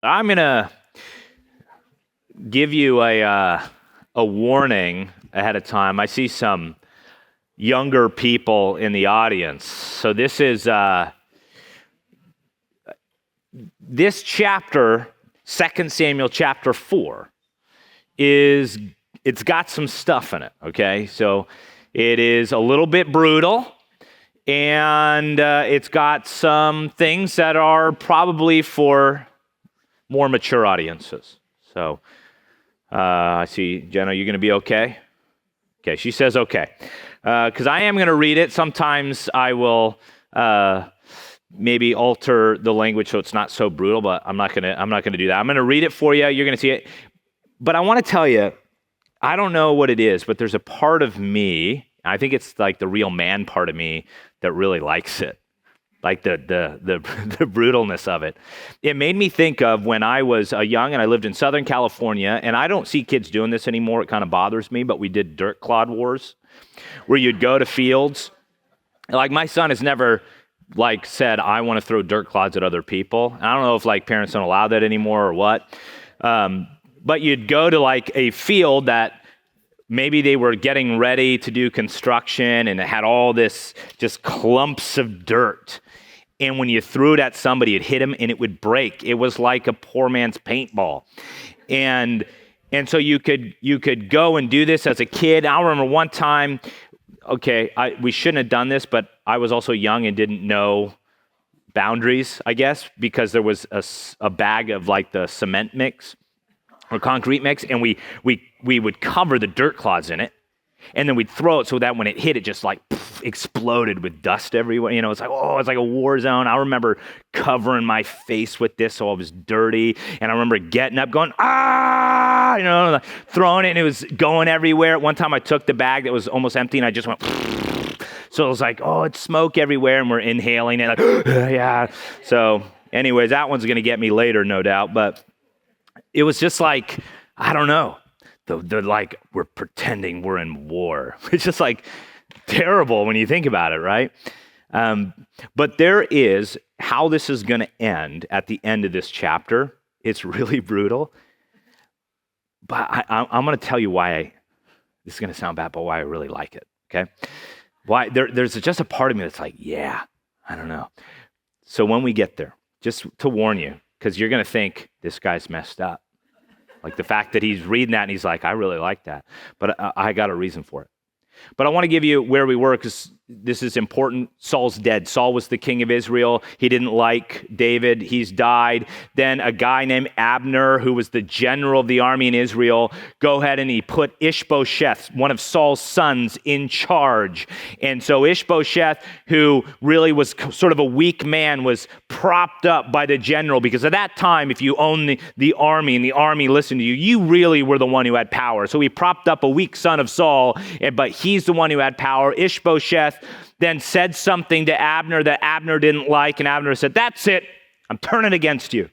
I'm going to give you a warning ahead of time. I see some younger people in the audience. So this is this chapter, 2 Samuel chapter 4, it's got some stuff in it, okay? So it is a little bit brutal, and it's got some things that are probably for more mature audiences. So I see, Jenna, you're going to be okay? Okay, she says okay. Because I am going to read it. Sometimes I will maybe alter the language so it's not so brutal, but I'm not going to do that. I'm going to read it for you. You're going to see it. But I want to tell you, I don't know what it is, but there's a part of me, I think it's like the real man part of me that really likes it. Like the brutalness of it. It made me think of when I was young and I lived in Southern California, and I don't see kids doing this anymore. It kind of bothers me, but we did dirt clod wars where you'd go to fields. Like my son has never said, I want to throw dirt clods at other people. I don't know if parents don't allow that anymore or what. But you'd go to a field that maybe they were getting ready to do construction and it had all this just clumps of dirt. And when you threw it at somebody, it hit him and it would break. It was like a poor man's paintball. And so you could go and do this as a kid. I remember one time, we shouldn't have done this, but I was also young and didn't know boundaries, I guess, because there was a bag of the cement mix or concrete mix, and we would cover the dirt clods in it, and then we'd throw it so that when it hit, it just exploded with dust everywhere. It's like a war zone. I remember covering my face with this so I was dirty, and I remember getting up going, throwing it, and it was going everywhere. One time I took the bag that was almost empty, and I just went, so it was it's smoke everywhere, and we're inhaling it, yeah. So anyways, that one's going to get me later, no doubt, but it was just I don't know. They're we're pretending we're in war. It's just terrible when you think about it, right? But there is how this is going to end at the end of this chapter. It's really brutal. But I'm going to tell you why this is going to sound bad, but why I really like it, okay? Why there's just a part of me that's yeah, I don't know. So when we get there, just to warn you, because you're going to think this guy's messed up. The fact that he's reading that and he's I really like that. But I got a reason for it. But I want to give you where we were because this is important. Saul's dead. Saul was the king of Israel. He didn't like David. He's died. Then a guy named Abner, who was the general of the army in Israel, go ahead and he put Ishbosheth, one of Saul's sons, in charge. And so Ishbosheth, who really was sort of a weak man, was propped up by the general because at that time, if you owned the army and the army listened to you, you really were the one who had power. So he propped up a weak son of Saul, but he's the one who had power. Ishbosheth then said something to Abner that Abner didn't like, and Abner said, that's it, I'm turning against you.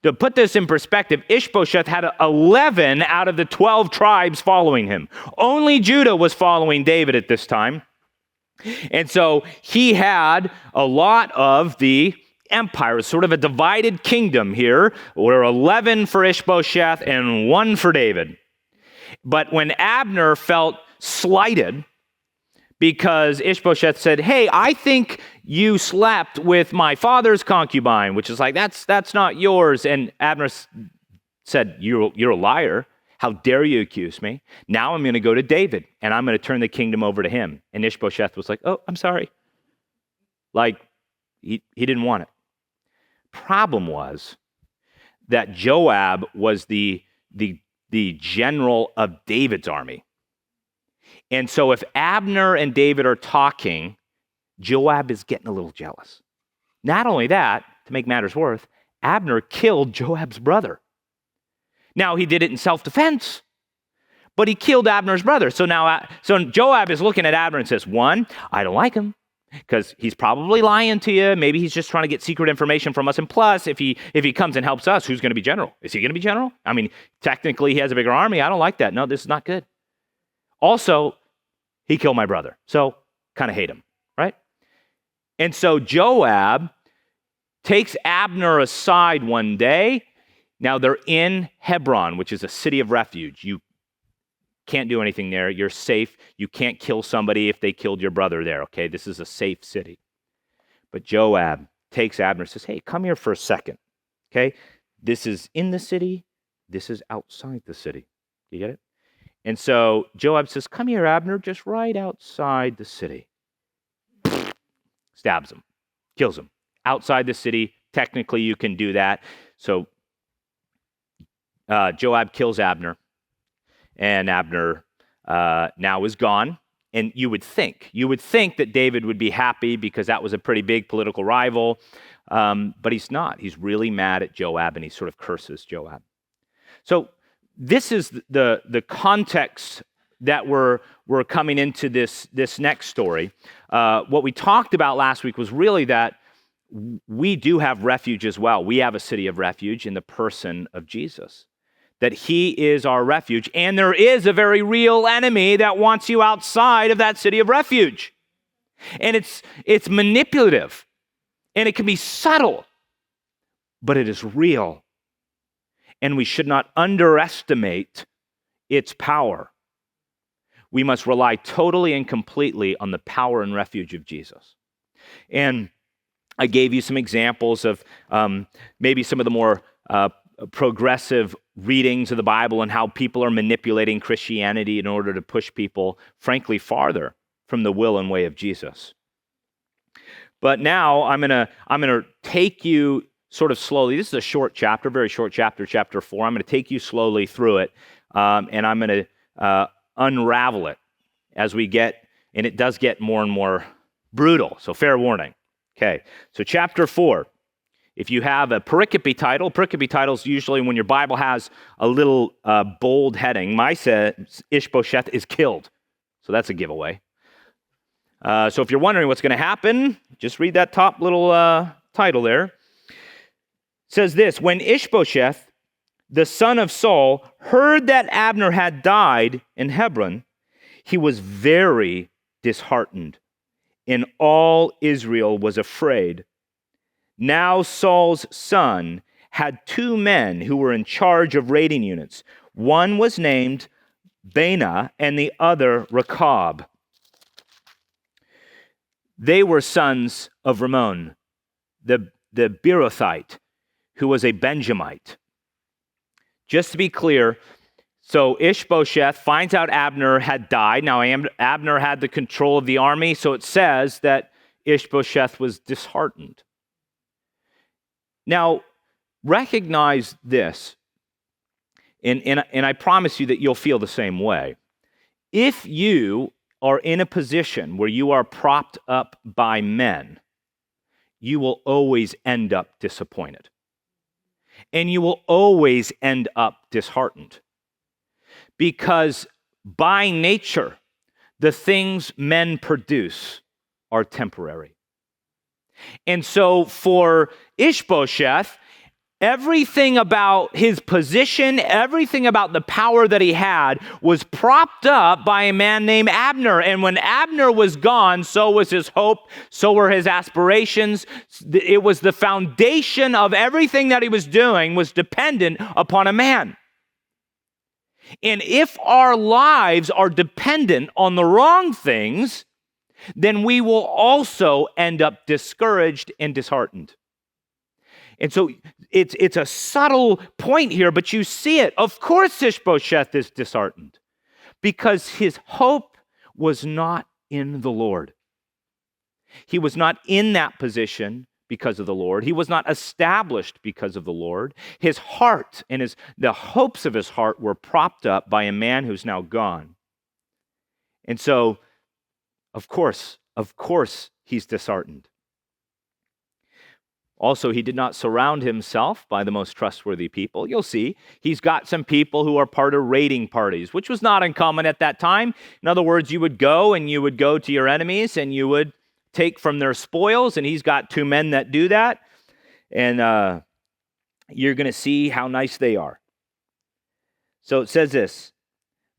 To put this in perspective, Ishbosheth had 11 out of the 12 tribes following him. Only Judah was following David at this time. And so he had a lot of the empire, sort of a divided kingdom here, where 11 for Ishbosheth and 1 for David. But when Abner felt slighted because Ishbosheth said, hey, I think you slept with my father's concubine, which is that's not yours. And Abner said, you're a liar. How dare you accuse me? Now I'm going to go to David and I'm going to turn the kingdom over to him. And Ishbosheth was like, oh, I'm sorry. He didn't want it. Problem was that Joab was the general of David's army. And so if Abner and David are talking, Joab is getting a little jealous. Not only that, to make matters worse, Abner killed Joab's brother. Now, he did it in self-defense, but he killed Abner's brother. So Joab is looking at Abner and says, one, I don't like him because he's probably lying to you. Maybe he's just trying to get secret information from us. And plus, if he comes and helps us, who's going to be general? Is he going to be general? I mean, technically, he has a bigger army. I don't like that. No, this is not good. Also, he killed my brother. So kind of hate him, right? And so Joab takes Abner aside one day. Now they're in Hebron, which is a city of refuge. You can't do anything there. You're safe. You can't kill somebody if they killed your brother there, okay? This is a safe city. But Joab takes Abner and says, hey, come here for a second, okay? This is in the city. This is outside the city. You get it? And so Joab says, come here, Abner, just right outside the city. Stabs him, kills him. Outside the city, technically you can do that. So Joab kills Abner, and Abner now is gone. And you would think that David would be happy because that was a pretty big political rival, but he's not. He's really mad at Joab, and he sort of curses Joab. So this is the context that we're coming into this next story. What we talked about last week was really that we do have refuge as well. We have a city of refuge in the person of Jesus, that he is our refuge, and there is a very real enemy that wants you outside of that city of refuge. And it's manipulative, and it can be subtle, but it is real. And we should not underestimate its power. We must rely totally and completely on the power and refuge of Jesus. And I gave you some examples of maybe some of the more progressive readings of the Bible and how people are manipulating Christianity in order to push people, frankly, farther from the will and way of Jesus. But now I'm gonna take you sort of slowly. This is a short chapter, very short chapter, chapter 4. I'm going to take you slowly through it, and I'm going to unravel it as we get, and it does get more and more brutal, so fair warning. Okay, so chapter 4. If you have a pericope title is usually when your Bible has a little bold heading. Mine says Ishbosheth is killed, so that's a giveaway. So if you're wondering what's going to happen, just read that top little title there. It says this: when Ishbosheth, the son of Saul, heard that Abner had died in Hebron, he was very disheartened, and all Israel was afraid. Now Saul's son had 2 men who were in charge of raiding units. One was named Baanah, and the other Rechab. They were sons of Rimmon, the Beerothite, who was a Benjamite. Just to be clear, so Ishbosheth finds out Abner had died. Now Abner had the control of the army, so it says that Ishbosheth was disheartened. Now, recognize this, and I promise you that you'll feel the same way. If you are in a position where you are propped up by men, you will always end up disappointed. And you will always end up disheartened. Because by nature, the things men produce are temporary. And so for Ishbosheth, everything about his position, everything about the power that he had was propped up by a man named Abner. And when Abner was gone, so was his hope, so were his aspirations. It was the foundation of everything that he was doing was dependent upon a man. And if our lives are dependent on the wrong things, then we will also end up discouraged and disheartened. And so it's a subtle point here, but you see it. Of course Ishbosheth is disheartened because his hope was not in the Lord. He was not in that position because of the Lord. He was not established because of the Lord. His heart and the hopes of his heart were propped up by a man who's now gone. And so, of course, he's disheartened. Also, he did not surround himself by the most trustworthy people. You'll see, he's got some people who are part of raiding parties, which was not uncommon at that time. In other words, you would go to your enemies and you would take from their spoils, and he's got 2 men that do that. And you're going to see how nice they are. So it says this: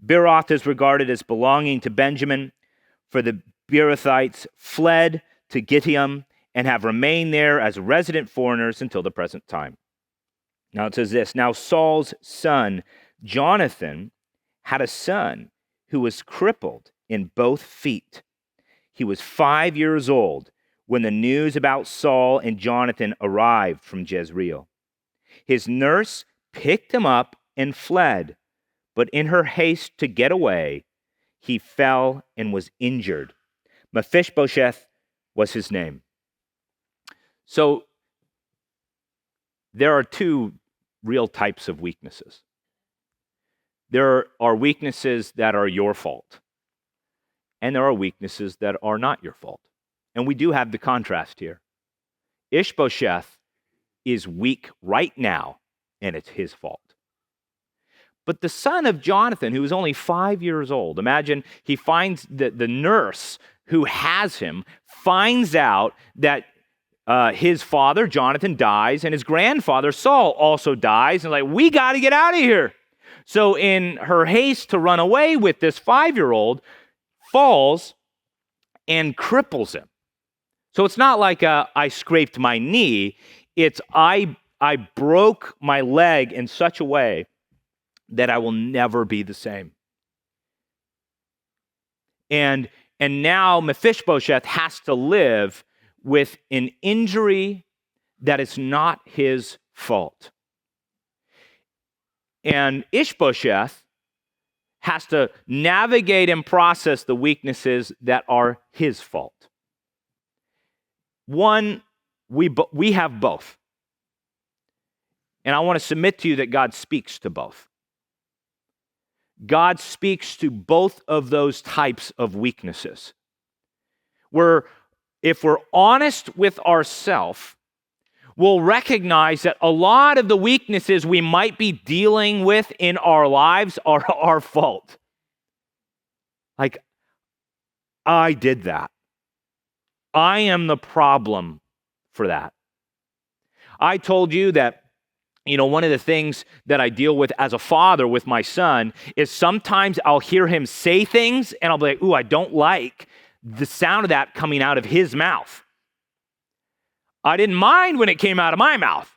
Beeroth is regarded as belonging to Benjamin, for the Beerothites fled to Gittim and have remained there as resident foreigners until the present time. Now it says this, now Saul's son, Jonathan, had a son who was crippled in both feet. He was 5 years old when the news about Saul and Jonathan arrived from Jezreel. His nurse picked him up and fled, but in her haste to get away, he fell and was injured. Mephibosheth was his name. So there are two real types of weaknesses. There are weaknesses that are your fault, and there are weaknesses that are not your fault. And we do have the contrast here. Ishbosheth is weak right now, and it's his fault. But the son of Jonathan, who is only 5 years old, imagine he finds that the nurse who has him finds out that his father, Jonathan, dies, and his grandfather, Saul, also dies, and like, we got to get out of here. So in her haste to run away with this 5-year-old, falls and cripples him. So it's not like I scraped my knee, it's I broke my leg in such a way that I will never be the same. And now Mephibosheth has to live with an injury that is not his fault. And Ishbosheth has to navigate and process the weaknesses that are his fault. One, we have both. And I want to submit to you that God speaks to both. God speaks to both of those types of weaknesses. If we're honest with ourselves, we'll recognize that a lot of the weaknesses we might be dealing with in our lives are our fault. Like, I did that. I am the problem for that. I told you that, one of the things that I deal with as a father with my son is sometimes I'll hear him say things and I'll be like, ooh, I don't like the sound of that coming out of his mouth. I didn't mind when it came out of my mouth.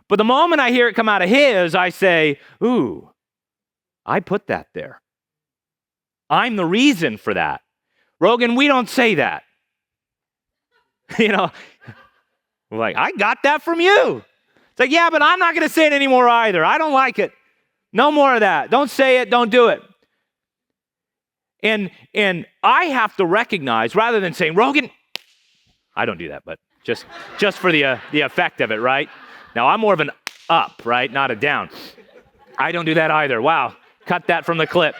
But the moment I hear it come out of his, I say, ooh, I put that there. I'm the reason for that. Rogan, we don't say that. Like, I got that from you. It's like, yeah, but I'm not going to say it anymore either. I don't like it. No more of that. Don't say it. Don't do it. And I have to recognize, rather than saying, Rogan, I don't do that, but just for the effect of it, right? Now, I'm more of an up, right? Not a down. I don't do that either. Wow. Cut that from the clip.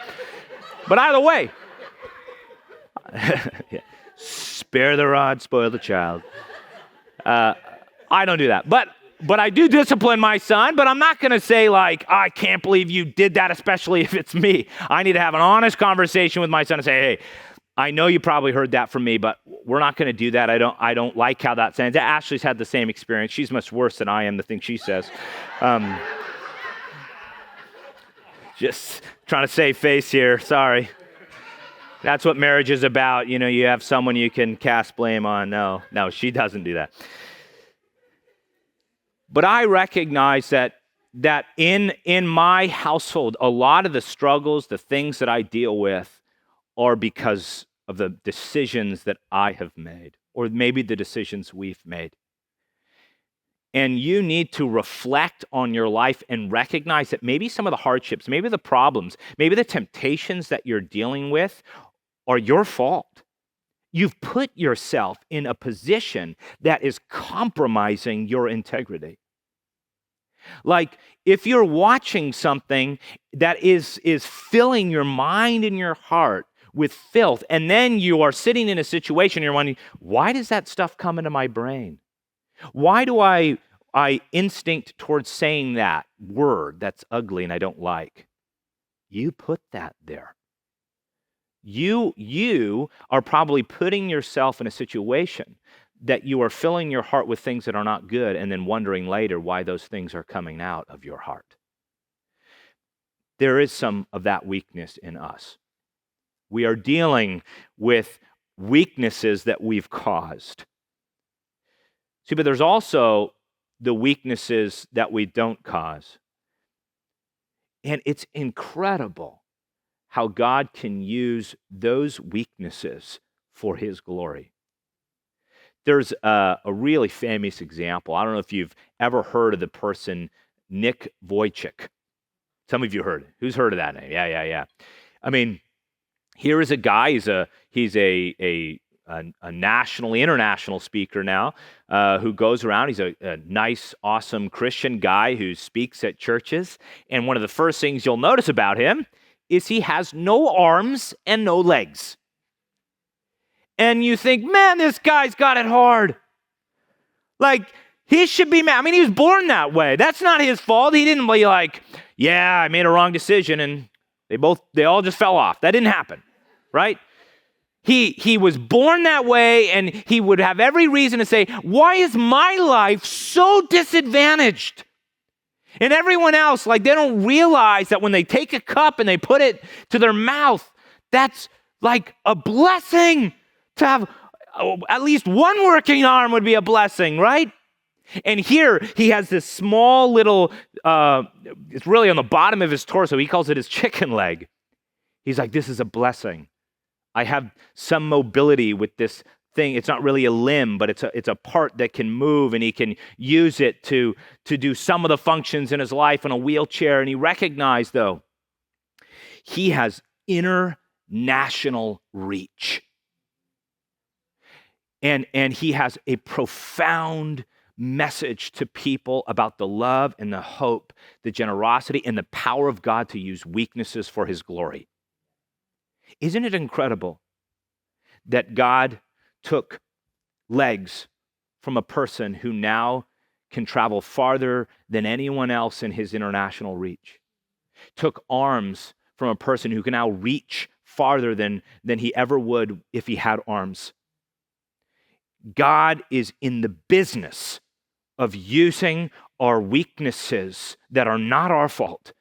But either way, yeah. Spare the rod, spoil the child. I don't do that. But I do discipline my son, but I'm not going to say like, I can't believe you did that, especially if it's me. I need to have an honest conversation with my son and say, hey, I know you probably heard that from me, but we're not going to do that. I don't like how that sounds. Ashley's had the same experience. She's much worse than I am, the things she says. Just trying to save face here. Sorry. That's what marriage is about. You have someone you can cast blame on. No, she doesn't do that. But I recognize that in my household, a lot of the struggles, the things that I deal with are because of the decisions that I have made, or maybe the decisions we've made. And you need to reflect on your life and recognize that maybe some of the hardships, maybe the problems, maybe the temptations that you're dealing with are your fault. You've put yourself in a position that is compromising your integrity. Like, if you're watching something that is filling your mind and your heart with filth, and then you are sitting in a situation, you're wondering, why does that stuff come into my brain? Why do I instinct towards saying that word that's ugly and I don't like? You put that there. You are probably putting yourself in a situation that you are filling your heart with things that are not good and then wondering later why those things are coming out of your heart. There is some of that weakness in us. We are dealing with weaknesses that we've caused. See, but there's also the weaknesses that we don't cause. And it's incredible how God can use those weaknesses for his glory. There's a really famous example. I don't know if you've ever heard of the person Nick Vujicic. Some of you heard it. Who's heard of that name? Yeah. I mean, here is a guy. He's a nationally, international speaker now who goes around. He's a nice, awesome Christian guy who speaks at churches. And one of the first things you'll notice about him is he has no arms and no legs. And you think, man, this guy's got it hard. Like, he should be mad. I mean, he was born that way. That's not his fault. He didn't be like, yeah, I made a wrong decision and they all just fell off. That didn't happen, right? He was born that way, and he would have every reason to say, why is my life so disadvantaged? And everyone else, like, they don't realize that when they take a cup and they put it to their mouth, that's like a blessing. To have at least one working arm would be a blessing, right? And here he has this small little, it's really on the bottom of his torso. He calls it his chicken leg. He's like, this is a blessing. I have some mobility with this thing. It's not really a limb, but it's a part that can move, and he can use it to do some of the functions in his life in a wheelchair. And he recognized, though, he has international reach. And he has a profound message to people about the love and the hope, the generosity and the power of God to use weaknesses for his glory. Isn't it incredible that God took legs from a person who now can travel farther than anyone else in his international reach? Took arms from a person who can now reach farther than he ever would if he had arms. God is in the business of using our weaknesses that are not our fault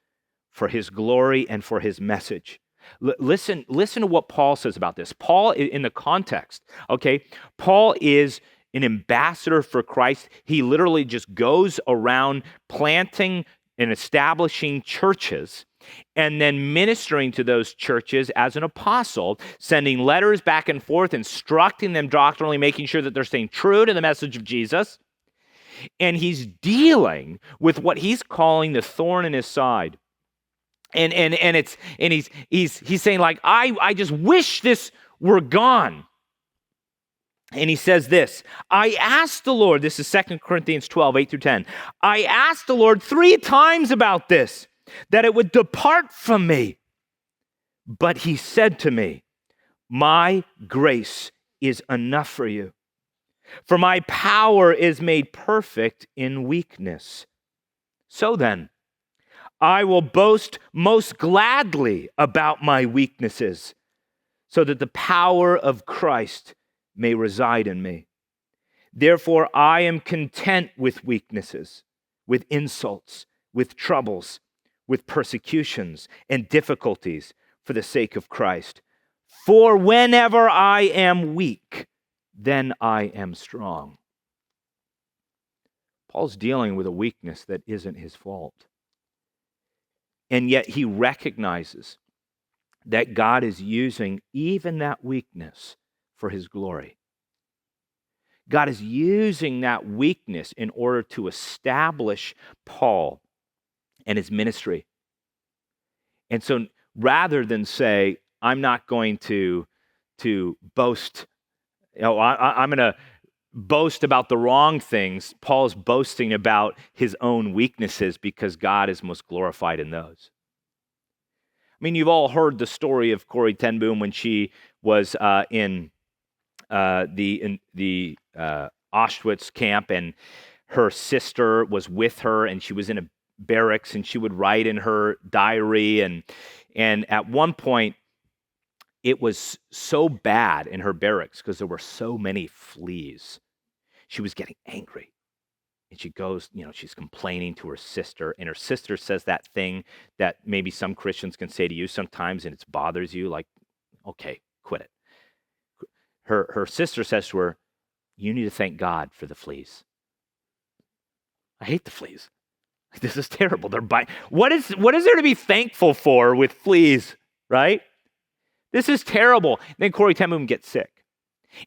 for his glory and for his message. Listen to what Paul says about this. Paul, in the context, okay, Paul is an ambassador for Christ. He literally just goes around planting and establishing churches and then ministering to those churches as an apostle, sending letters back and forth, instructing them doctrinally, making sure that they're staying true to the message of Jesus. And he's dealing with what he's calling the thorn in his side. And he's saying, like, I just wish this were gone. And he says this, I asked the Lord, this is 2 Corinthians 12, 8 through 10. I asked the Lord 3 times about this, that it would depart from me. But he said to me, my grace is enough for you, for my power is made perfect in weakness. So then, I will boast most gladly about my weaknesses, so that the power of Christ may reside in me. Therefore, I am content with weaknesses, with insults, with troubles, with persecutions and difficulties for the sake of Christ. For whenever I am weak, then I am strong. Paul's dealing with a weakness that isn't his fault. And yet he recognizes that God is using even that weakness for his glory. God is using that weakness in order to establish Paul and his ministry. And so rather than say, I'm not going to boast, I'm going to boast about the wrong things, Paul's boasting about his own weaknesses because God is most glorified in those. I mean, you've all heard the story of Corrie ten Boom when she was in the Auschwitz camp, and her sister was with her, and she was in a barracks, and she would write in her diary, and at one point, it was so bad in her barracks because there were so many fleas. She was getting angry. And she goes, she's complaining to her sister, and her sister says that thing that maybe some Christians can say to you sometimes, and it bothers you, like, okay, quit it. Her sister says to her, you need to thank God for the fleas. I hate the fleas. This is terrible. They're biting. What is there to be thankful for with fleas, right? This is terrible. Then Corrie ten Boom gets sick.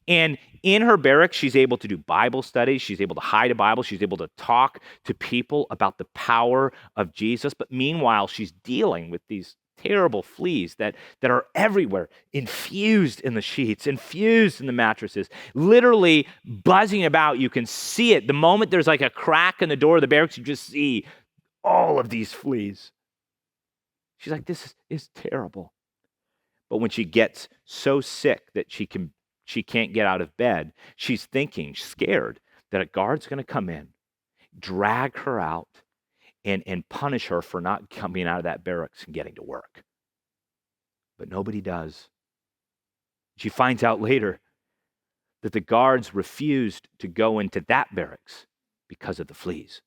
And in her barracks, she's able to do Bible studies. She's able to hide a Bible. She's able to talk to people about the power of Jesus. But meanwhile, she's dealing with these terrible fleas that are everywhere, infused in the sheets, infused in the mattresses, literally buzzing about. You can see it. The moment there's like a crack in the door of the barracks, you just see all of these fleas. She's like, this is terrible. But when she gets so sick that she can't get out of bed, she's thinking, scared, that a guard's going to come in, drag her out, and punish her for not coming out of that barracks and getting to work. But nobody does. She finds out later that the guards refused to go into that barracks because of the fleas.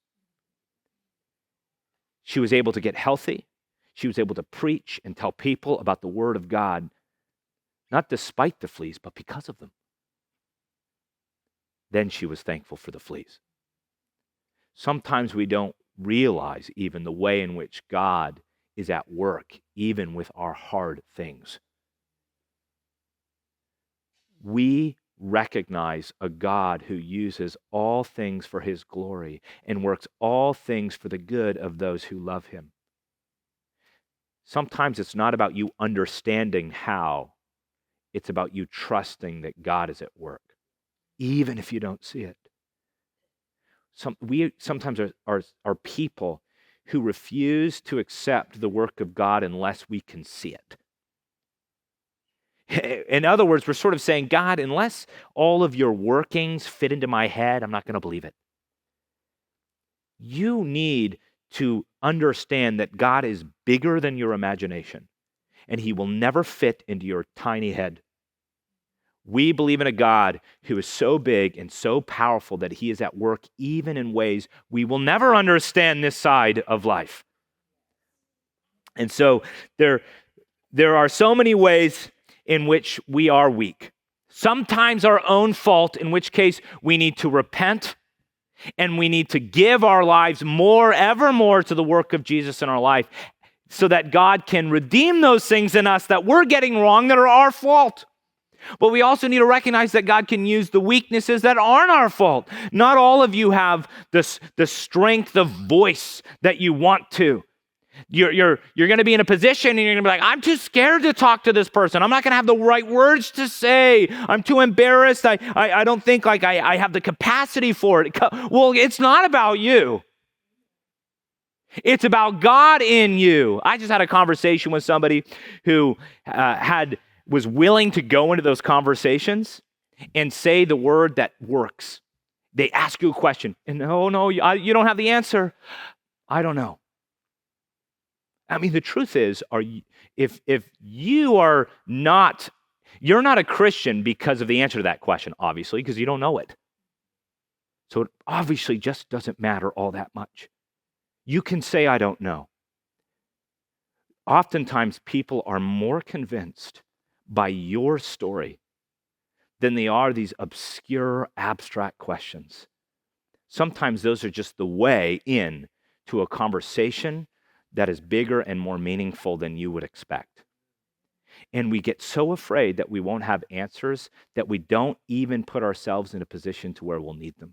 She was able to get healthy. She was able to preach and tell people about the Word of God, not despite the fleas, but because of them. Then she was thankful for the fleas. Sometimes we don't realize even the way in which God is at work, even with our hard things. We recognize a God who uses all things for his glory and works all things for the good of those who love him. Sometimes it's not about you understanding how, it's about you trusting that God is at work, even if you don't see it. We sometimes are people who refuse to accept the work of God unless we can see it. In other words, we're sort of saying, God, unless all of your workings fit into my head, I'm not going to believe it. You need to understand that God is bigger than your imagination, and he will never fit into your tiny head. We believe in a God who is so big and so powerful that he is at work even in ways we will never understand this side of life. And so there are so many ways in which we are weak. Sometimes our own fault, in which case we need to repent and we need to give our lives ever more to the work of Jesus in our life so that God can redeem those things in us that we're getting wrong that are our fault. But we also need to recognize that God can use the weaknesses that aren't our fault. Not all of you have the strength of voice that you want to. You're going to be in a position and you're going to be like, I'm too scared to talk to this person. I'm not going to have the right words to say. I'm too embarrassed. I don't think like I have the capacity for it. Well, it's not about you. It's about God in you. I just had a conversation with somebody who was willing to go into those conversations and say the word that works. They ask you a question, and no, you don't have the answer. I don't know. I mean, the truth is, if you're not a Christian because of the answer to that question, obviously, because you don't know it. So it obviously just doesn't matter all that much. You can say, I don't know. Oftentimes, people are more convinced by your story than they are these obscure, abstract questions. Sometimes those are just the way in to a conversation that is bigger and more meaningful than you would expect. And we get so afraid that we won't have answers that we don't even put ourselves in a position to where we'll need them.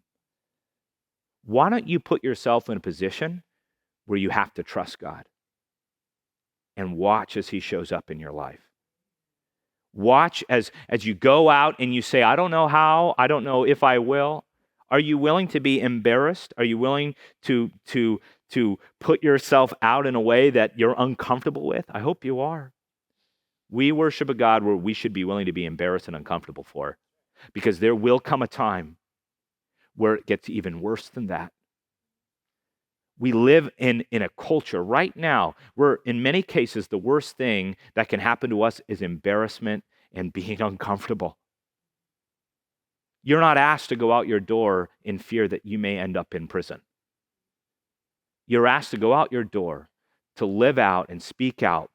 Why don't you put yourself in a position where you have to trust God and watch as he shows up in your life? Watch as you go out and you say, I don't know how, I don't know if I will. Are you willing to be embarrassed? Are you willing to put yourself out in a way that you're uncomfortable with? I hope you are. We worship a God where we should be willing to be embarrassed and uncomfortable for, because there will come a time where it gets even worse than that. We live in a culture right now where in many cases the worst thing that can happen to us is embarrassment and being uncomfortable. You're not asked to go out your door in fear that you may end up in prison. You're asked to go out your door to live out and speak out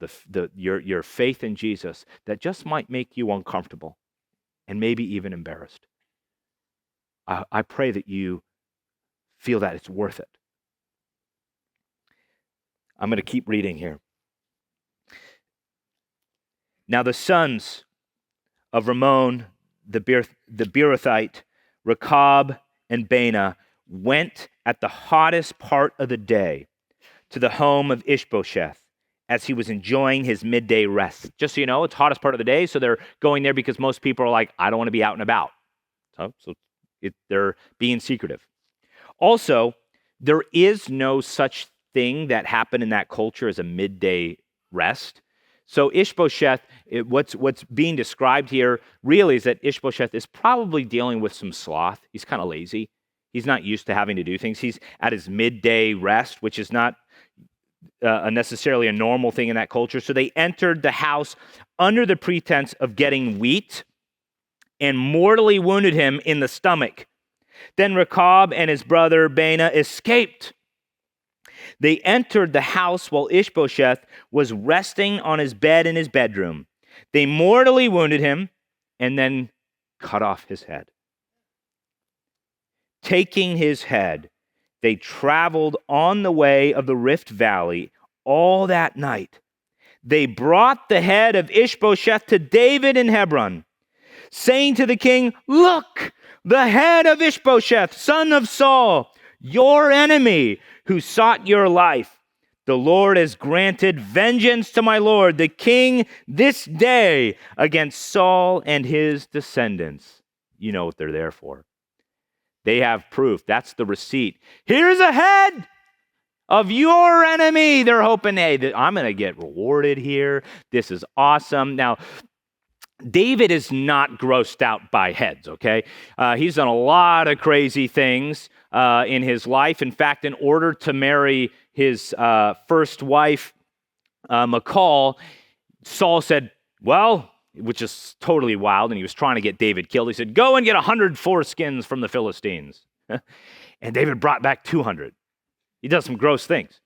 your faith in Jesus that just might make you uncomfortable and maybe even embarrassed. I pray that you feel that it's worth it. I'm going to keep reading here. Now the sons of Ramon the Beerothite, Rechab and Baanah, went at the hottest part of the day to the home of Ishbosheth as he was enjoying his midday rest. Just so you know, it's hottest part of the day, so they're going there because most people are like, I don't want to be out and about. They're being secretive. Also, there is no such thing that happened in that culture as a midday rest. So Ishbosheth, what's being described here really is that Ishbosheth is probably dealing with some sloth. He's kind of lazy. He's not used to having to do things. He's at his midday rest, which is not necessarily a normal thing in that culture. So they entered the house under the pretense of getting wheat and mortally wounded him in the stomach. Then Rechab and his brother Baanah escaped. They entered the house while Ishbosheth was resting on his bed in his bedroom. They mortally wounded him and then cut off his head. Taking his head, they traveled on the way of the Rift Valley all that night. They brought the head of Ishbosheth to David in Hebron, saying to the king, "Look, the head of Ishbosheth, son of Saul, your enemy, who sought your life. The Lord has granted vengeance to my lord, the king, this day against Saul and his descendants." You know what they're there for. They have proof. That's the receipt. Here's a head of your enemy. They're hoping, hey, I'm going to get rewarded here. This is awesome. Now, David is not grossed out by heads, okay? He's done a lot of crazy things in his life. In fact, in order to marry his first wife, Michal, Saul said, well, which is totally wild, and he was trying to get David killed. He said, go and get 100 foreskins from the Philistines. And David brought back 200. He does some gross things.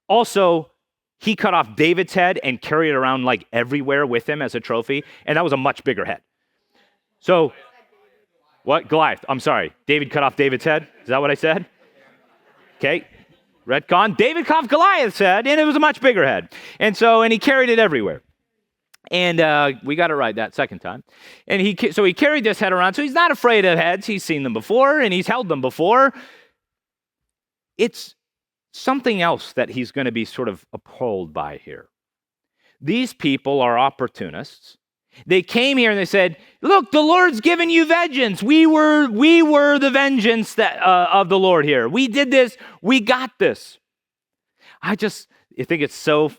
Also, he cut off David's head and carried it around like everywhere with him as a trophy, and that was a much bigger head. So, what? Goliath. I'm sorry. David cut off David's head? Is that what I said? Okay. Retcon. David cut off Goliath's head, and it was a much bigger head. And he carried it everywhere. And we got it right that second time. And he carried this head around. So he's not afraid of heads. He's seen them before, and he's held them before. It's something else that he's going to be sort of appalled by here. These people are opportunists. They came here and they said, look, the Lord's given you vengeance. We were the vengeance of the Lord here. We did this. We got this. I think it's so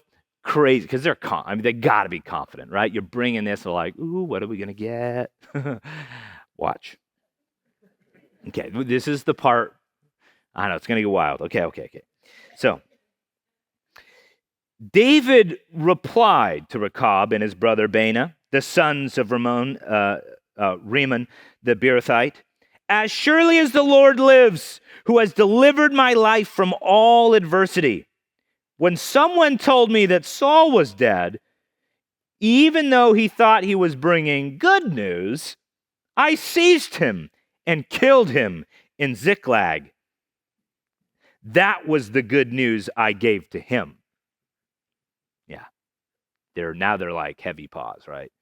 crazy because they got to be confident, right? You're bringing this, they're like, ooh, what are we going to get? Watch. Okay, this is the part. I know, it's going to get wild. Okay. So, David replied to Rechab and his brother Baanah, the sons of Ramon the Beerothite, as surely as the Lord lives, who has delivered my life from all adversity. When someone told me that Saul was dead, even though he thought he was bringing good news, I seized him and killed him in Ziklag. That was the good news I gave to him. Yeah. They're like heavy paws, right?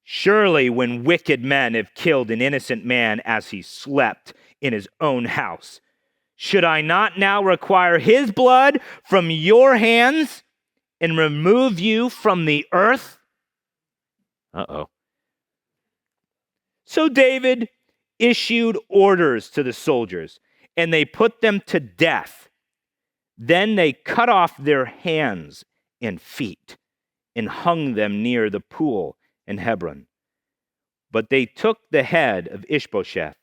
Surely when wicked men have killed an innocent man as he slept in his own house, should I not now require his blood from your hands and remove you from the earth? Uh-oh. So David issued orders to the soldiers, and they put them to death. Then they cut off their hands and feet and hung them near the pool in Hebron. But they took the head of Ishbosheth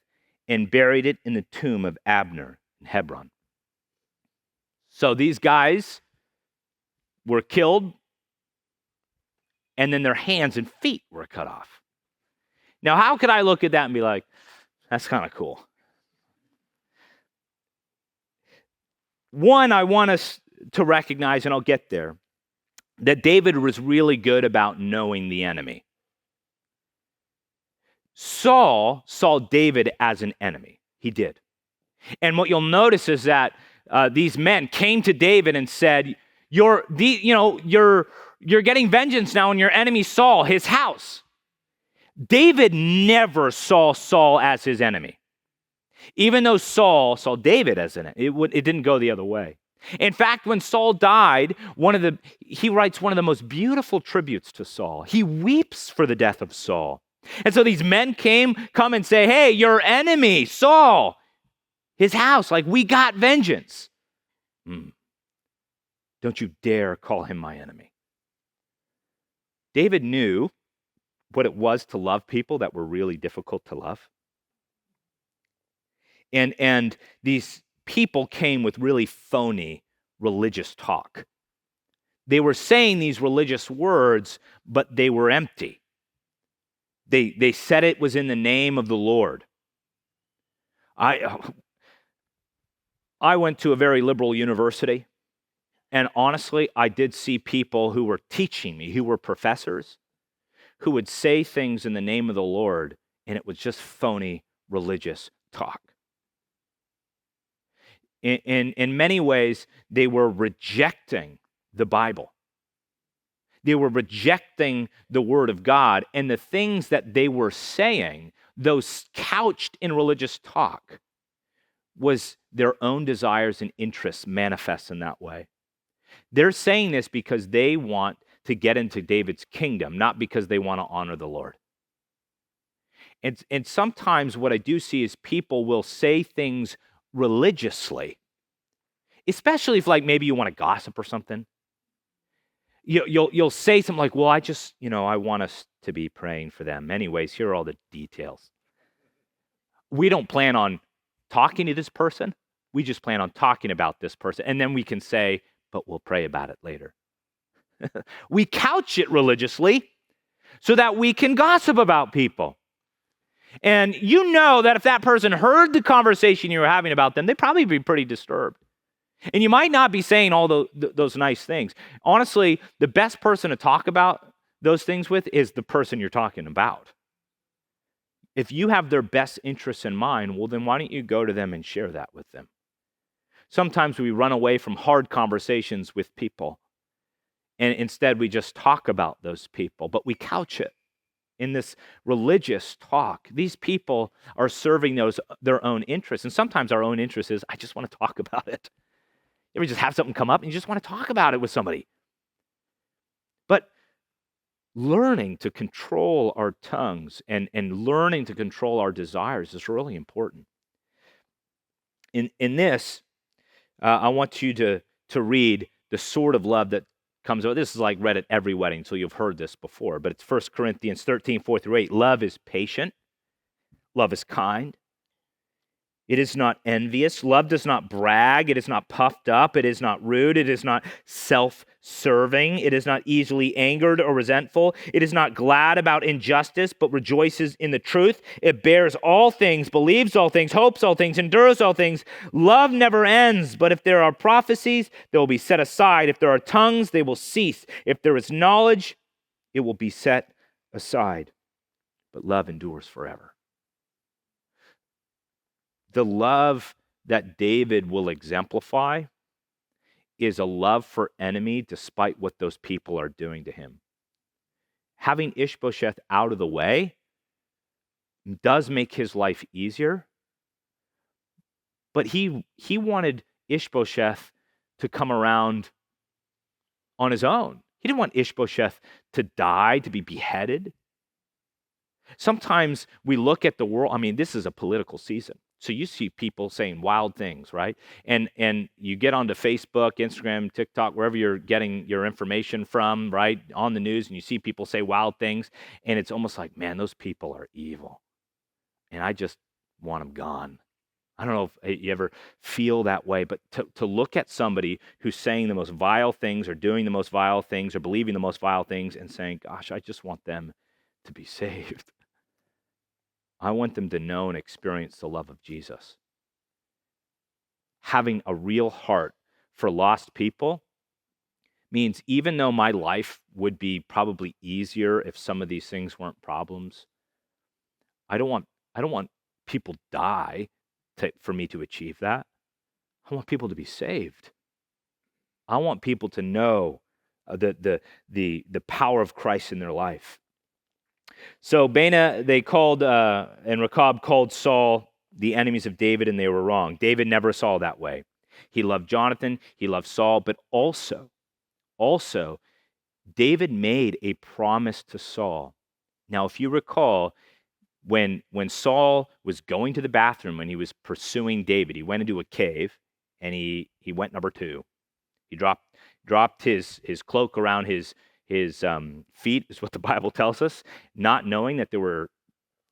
and buried it in the tomb of Abner in Hebron. So these guys were killed, and then their hands and feet were cut off. Now, how could I look at that and be like, that's kind of cool? One, I want us to recognize, and I'll get there, that David was really good about knowing the enemy. Saul saw David as an enemy. He did. And what you'll notice is that these men came to David and said, you're getting vengeance now on your enemy Saul, his house. David never saw Saul as his enemy. Even though Saul saw David as an enemy, it didn't go the other way. In fact, when Saul died, he writes one of the most beautiful tributes to Saul. He weeps for the death of Saul. And so these men come and say, hey, your enemy, Saul, his house, like, we got vengeance. Don't you dare call him my enemy. David knew what it was to love people that were really difficult to love. And these people came with really phony religious talk. They were saying these religious words, but they were empty. They said it was in the name of the Lord. I went to a very liberal university, and honestly, I did see people who were teaching me, who were professors, who would say things in the name of the Lord, and it was just phony religious talk. In many ways, they were rejecting the Bible. They were rejecting the Word of God, and the things that they were saying, those couched in religious talk, was their own desires and interests manifest in that way. They're saying this because they want to get into David's kingdom, not because they want to honor the Lord. And sometimes what I do see is people will say things religiously, especially if, like, maybe you want to gossip or something. You'll say something like, well, I want us to be praying for them. Anyways, here are all the details. We don't plan on talking to this person. We just plan on talking about this person. And then we can say, but we'll pray about it later. We couch it religiously so that we can gossip about people. And you know that if that person heard the conversation you were having about them, they'd probably be pretty disturbed. And you might not be saying all those nice things. Honestly, the best person to talk about those things with is the person you're talking about. If you have their best interests in mind, well, then why don't you go to them and share that with them? Sometimes we run away from hard conversations with people, and instead we just talk about those people, but we couch it in this religious talk. These people are serving their own interests, and sometimes our own interest is, I just want to talk about it. You ever just have something come up and you just want to talk about it with somebody? But learning to control our tongues and learning to control our desires is really important. In this, I want you to read the sort of love that comes out. This is like read at every wedding, so you've heard this before, but it's 1 Corinthians 13, 4-8. Love is patient. Love is kind. It is not envious. Love does not brag. It is not puffed up. It is not rude. It is not self-serving. It is not easily angered or resentful. It is not glad about injustice, but rejoices in the truth. It bears all things, believes all things, hopes all things, endures all things. Love never ends. But if there are prophecies, they will be set aside. If there are tongues, they will cease. If there is knowledge, it will be set aside. But love endures forever. The love that David will exemplify is a love for enemy despite what those people are doing to him. Having Ishbosheth out of the way does make his life easier, but he wanted Ishbosheth to come around on his own. He didn't want Ishbosheth to die, to be beheaded. Sometimes we look at the world, this is a political season. So you see people saying wild things, right? And you get onto Facebook, Instagram, TikTok, wherever you're getting your information from, right? On the news, and you see people say wild things, and it's almost like, man, those people are evil. And I just want them gone. I don't know if you ever feel that way, but to look at somebody who's saying the most vile things or doing the most vile things or believing the most vile things and saying, gosh, I just want them to be saved. I want them to know and experience the love of Jesus. Having a real heart for lost people means even though my life would be probably easier if some of these things weren't problems, I don't want people die for me to achieve that. I want people to be saved. I want people to know the power of Christ in their life. So they called, and Rechab called Saul the enemies of David, and they were wrong. David never saw that way. He loved Jonathan, he loved Saul, but also, David made a promise to Saul. Now, if you recall, when Saul was going to the bathroom, when he was pursuing David, he went into a cave, and he went number 2. He dropped his cloak around his feet, is what the Bible tells us, not knowing that there were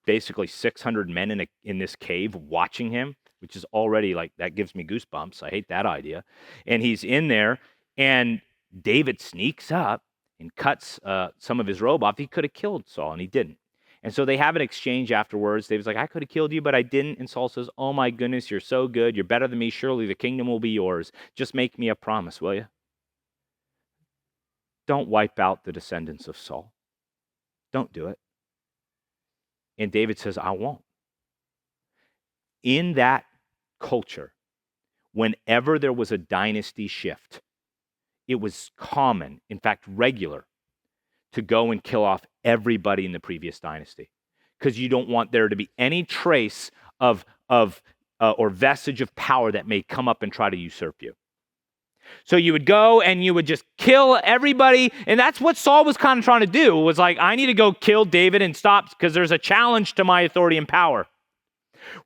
basically 600 men in this cave watching him, which is already like, that gives me goosebumps. I hate that idea. And he's in there, and David sneaks up and cuts some of his robe off. He could have killed Saul, and he didn't. And so they have an exchange afterwards. David's like, I could have killed you, but I didn't. And Saul says, oh my goodness, you're so good. You're better than me. Surely the kingdom will be yours. Just make me a promise, will you? Don't wipe out the descendants of Saul. Don't do it. And David says, I won't. In that culture, whenever there was a dynasty shift, it was common, in fact, regular, to go and kill off everybody in the previous dynasty, because you don't want there to be any trace of or vestige of power that may come up and try to usurp you. So you would go and you would just kill everybody, and that's what Saul was kind of trying to do, was like, I need to go kill David and stop, because there's a challenge to my authority and power.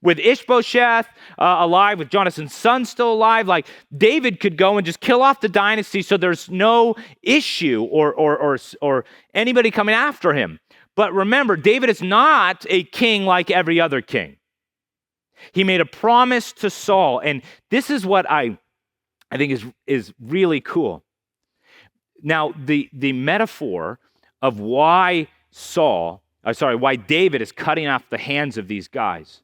With Ishbosheth alive, with Jonathan's son still alive, like David could go and just kill off the dynasty, so there's no issue or anybody coming after him. But remember, David is not a king like every other king. He made a promise to Saul, and this is what I think is really cool. Now, the metaphor of why David is cutting off the hands of these guys,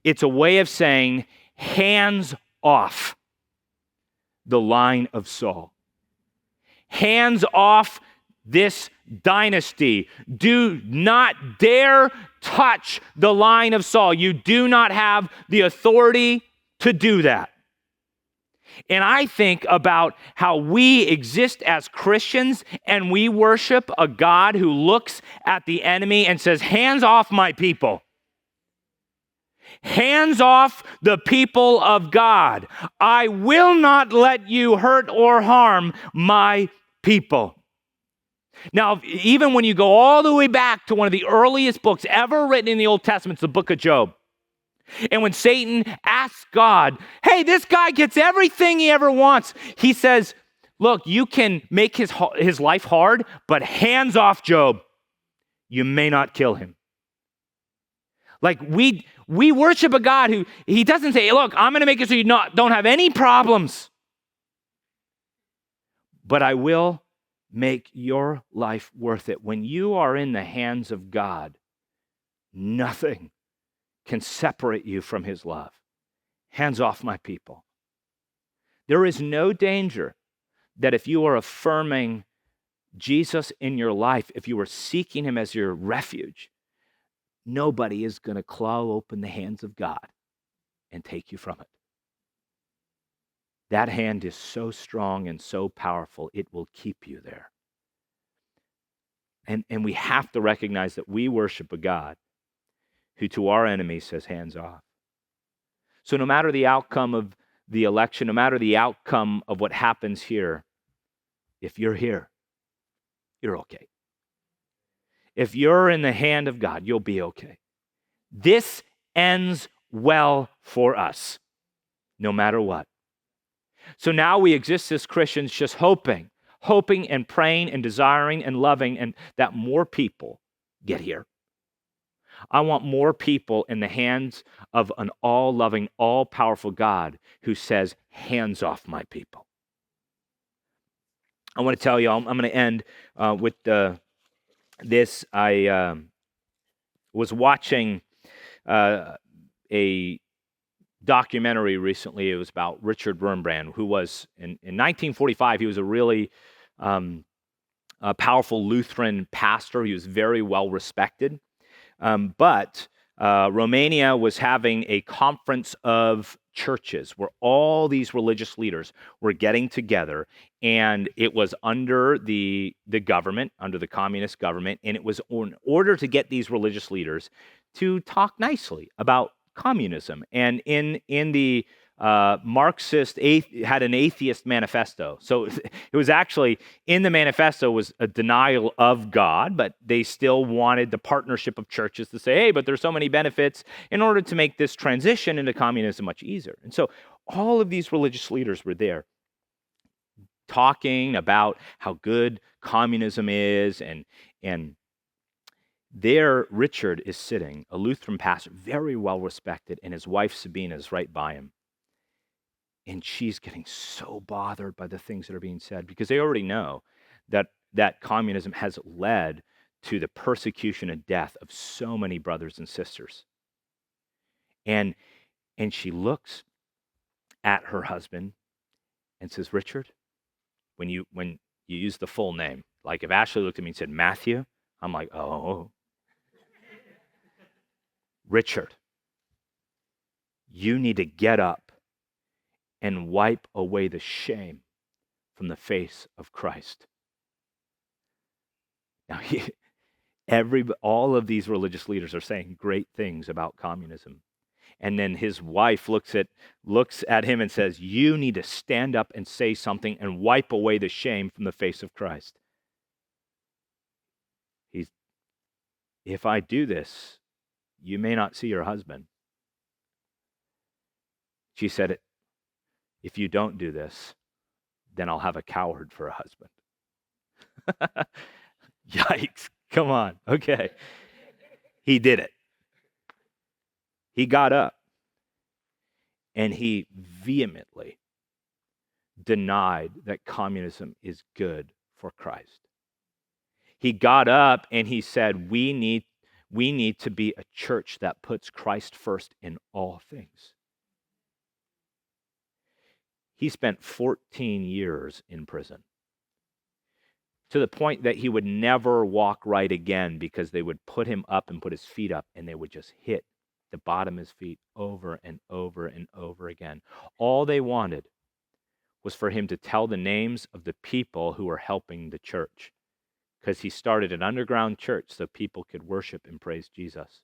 it's a way of saying, hands off the line of Saul. Hands off this dynasty. Do not dare touch the line of Saul. You do not have the authority to do that. And I think about how we exist as Christians, and we worship a God who looks at the enemy and says, hands off my people. Hands off the people of God. I will not let you hurt or harm my people. Now, even when you go all the way back to one of the earliest books ever written in the Old Testament, it's the book of Job. And when Satan asks God, hey, this guy gets everything he ever wants, he says, look, you can make his life hard, but hands off Job. You may not kill him. Like we worship a God who, he doesn't say, look, I'm going to make it so you don't have any problems, but I will make your life worth it. When you are in the hands of God, nothing can separate you from his love. Hands off my people. There is no danger that if you are affirming Jesus in your life, if you are seeking him as your refuge, nobody is going to claw open the hands of God and take you from it. That hand is so strong and so powerful, it will keep you there. And we have to recognize that we worship a God who to our enemies says, hands off. So no matter the outcome of the election, no matter the outcome of what happens here, if you're here, you're okay. If you're in the hand of God, you'll be okay. This ends well for us, no matter what. So now we exist as Christians just hoping and praying and desiring and loving, and that more people get here. I want more people in the hands of an all-loving, all-powerful God who says, hands off my people. I want to tell you, I'm going to end with this. I was watching a documentary recently. It was about Richard Wurmbrand, who was, in 1945, he was a really powerful Lutheran pastor. He was very well respected. But Romania was having a conference of churches where all these religious leaders were getting together, and it was under the government, under the communist government, and it was in order to get these religious leaders to talk nicely about communism. And in the Marxist had an atheist manifesto. So it was actually in the manifesto was a denial of God, but they still wanted the partnership of churches to say, hey, but there's so many benefits in order to make this transition into communism much easier. And so all of these religious leaders were there talking about how good communism is, and there Richard is sitting, a Lutheran pastor, very well respected, and his wife Sabina is right by him. And she's getting so bothered by the things that are being said because they already know that communism has led to the persecution and death of so many brothers and sisters. And she looks at her husband and says, Richard, when you use the full name, like if Ashley looked at me and said, Matthew, I'm like, oh. Richard, you need to get up and wipe away the shame from the face of Christ. Now, all of these religious leaders are saying great things about communism. And then his wife looks at him and says, you need to stand up and say something and wipe away the shame from the face of Christ. If I do this, you may not see your husband. She said, if you don't do this, then I'll have a coward for a husband. Yikes. Come on. Okay. He did it. He got up and he vehemently denied that communism is good for Christ. He got up and he said, we need to be a church that puts Christ first in all things. He spent 14 years in prison, to the point that he would never walk right again because they would put him up and put his feet up and they would just hit the bottom of his feet over and over and over again. All they wanted was for him to tell the names of the people who were helping the church, because he started an underground church so people could worship and praise Jesus.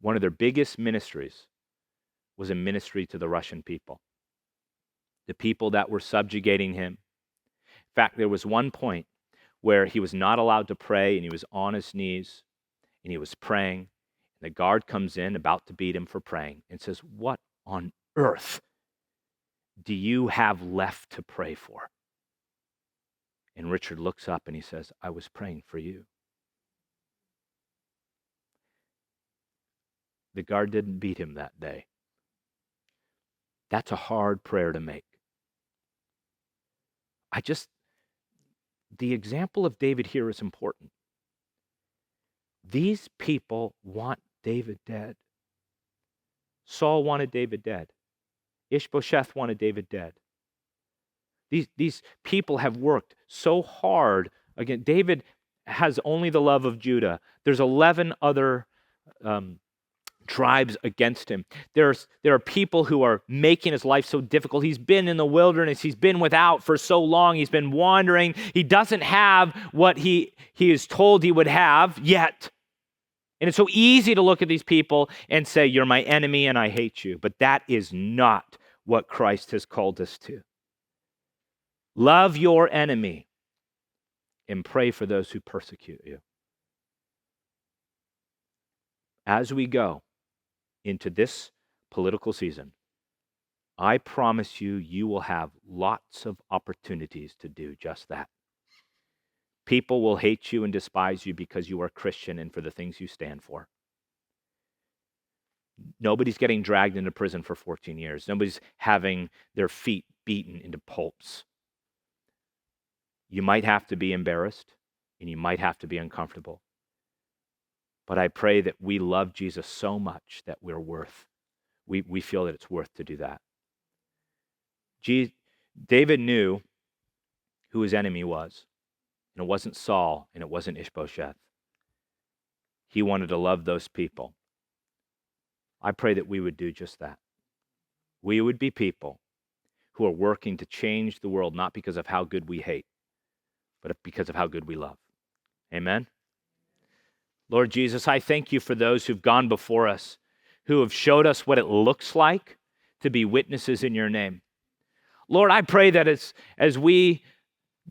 One of their biggest ministries was a ministry to the Russian people, the people that were subjugating him. In fact, there was one point where he was not allowed to pray, and he was on his knees, and he was praying. And the guard comes in, about to beat him for praying, and says, what on earth do you have left to pray for? And Richard looks up and he says, I was praying for you. The guard didn't beat him that day. That's a hard prayer to make. The example of David here is important. These people want David dead. Saul wanted David dead. Ishbosheth wanted David dead. These people have worked so hard. Again, David has only the love of Judah. There's 11 other tribes against him. There are people who are making his life so difficult. He's been in the wilderness. He's been without for so long. He's been wandering. He doesn't have what he is told he would have yet. And it's so easy to look at these people and say, you're my enemy and I hate you. But that is not what Christ has called us to. Love your enemy and pray for those who persecute you. As we go into this political season, I promise you, you will have lots of opportunities to do just that. People will hate you and despise you because you are Christian and for the things you stand for. Nobody's getting dragged into prison for 14 years. Nobody's having their feet beaten into pulps. You might have to be embarrassed and you might have to be uncomfortable. But I pray that we love Jesus so much that we feel that it's worth to do that. David knew who his enemy was. And it wasn't Saul and it wasn't Ishbosheth. He wanted to love those people. I pray that we would do just that. We would be people who are working to change the world, not because of how good we hate, but because of how good we love. Amen? Lord Jesus, I thank you for those who've gone before us, who have showed us what it looks like to be witnesses in your name. Lord, I pray that as we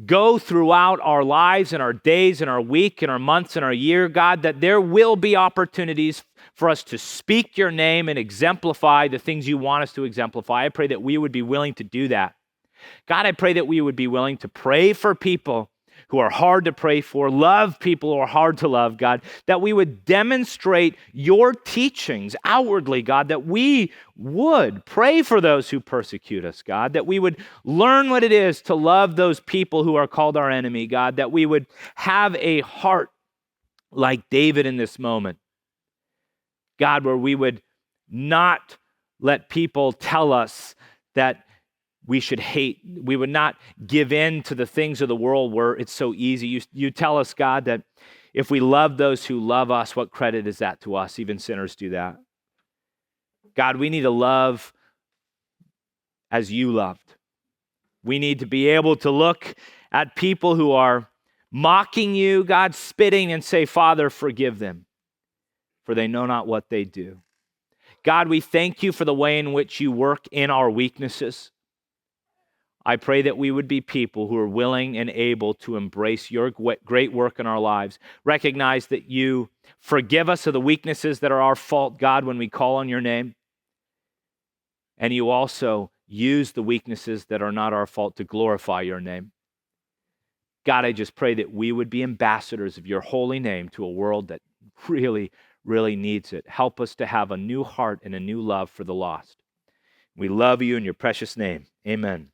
go throughout our lives and our days and our week and our months and our year, God, that there will be opportunities for us to speak your name and exemplify the things you want us to exemplify. I pray that we would be willing to do that. God, I pray that we would be willing to pray for people who are hard to pray for, love people who are hard to love, God, that we would demonstrate your teachings outwardly, God, that we would pray for those who persecute us, God, that we would learn what it is to love those people who are called our enemy, God, that we would have a heart like David in this moment, God, where we would not let people tell us that we should hate. We would not give in to the things of the world where it's so easy. You tell us, God, that if we love those who love us, what credit is that to us? Even sinners do that. God, we need to love as you loved. We need to be able to look at people who are mocking you, God, spitting, and say, Father, forgive them, for they know not what they do. God, we thank you for the way in which you work in our weaknesses. I pray that we would be people who are willing and able to embrace your great work in our lives. Recognize that you forgive us of the weaknesses that are our fault, God, when we call on your name. And you also use the weaknesses that are not our fault to glorify your name. God, I just pray that we would be ambassadors of your holy name to a world that really, really needs it. Help us to have a new heart and a new love for the lost. We love you in your precious name. Amen.